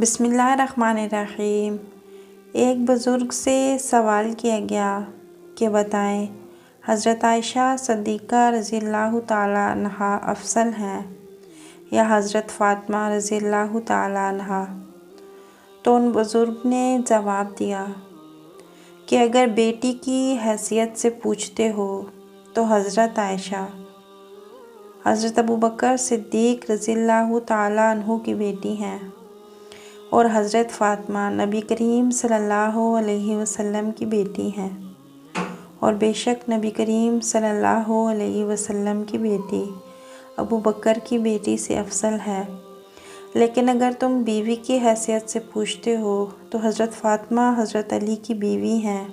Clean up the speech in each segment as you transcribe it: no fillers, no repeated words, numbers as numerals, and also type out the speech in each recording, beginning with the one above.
بسم اللہ الرحمن الرحیم۔ ایک بزرگ سے سوال کیا گیا کہ بتائیں حضرت عائشہ صدیقہ رضی اللہ تعالیٰ عنہا افضل ہیں یا حضرت فاطمہ رضی اللہ تعالیٰ عنہا؟ تو ان بزرگ نے جواب دیا کہ اگر بیٹی کی حیثیت سے پوچھتے ہو تو حضرت عائشہ حضرت ابوبکر صدیق رضی اللہ تعالیٰ عنہ کی بیٹی ہیں، اور حضرت فاطمہ نبی کریم صلی اللہ علیہ وسلم کی بیٹی ہیں، اور بے شک نبی کریم صلی اللہ علیہ وسلم کی بیٹی ابوبکر کی بیٹی سے افضل ہے۔ لیکن اگر تم بیوی کی حیثیت سے پوچھتے ہو تو حضرت فاطمہ حضرت علی کی بیوی ہیں،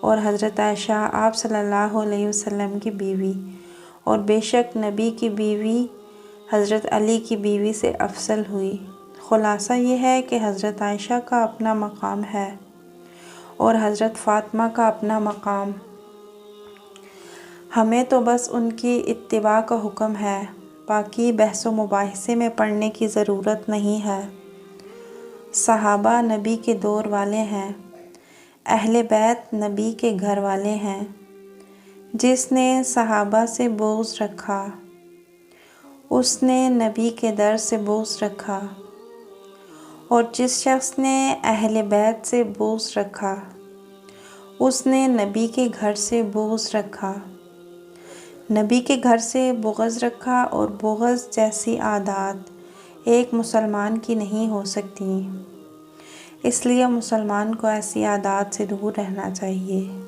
اور حضرت عائشہ آپ صلی اللہ علیہ وسلم کی بیوی، اور بے شک نبی کی بیوی حضرت علی کی بیوی سے افضل ہوئی۔ خلاصہ یہ ہے کہ حضرت عائشہ کا اپنا مقام ہے اور حضرت فاطمہ کا اپنا مقام۔ ہمیں تو بس ان کی اتباع کا حکم ہے، باقی بحث و مباحثے میں پڑنے کی ضرورت نہیں ہے۔ صحابہ نبی کے دور والے ہیں، اہل بیت نبی کے گھر والے ہیں۔ جس نے صحابہ سے بغض رکھا اس نے نبی کے در سے بغض رکھا، اور جس شخص نے اہل بیت سے بغض رکھا اس نے نبی کے گھر سے بغض رکھا۔ نبی کے گھر سے بغض رکھا، اور بغض جیسی عادات ایک مسلمان کی نہیں ہو سکتی، اس لیے مسلمان کو ایسی عادات سے دور رہنا چاہیے۔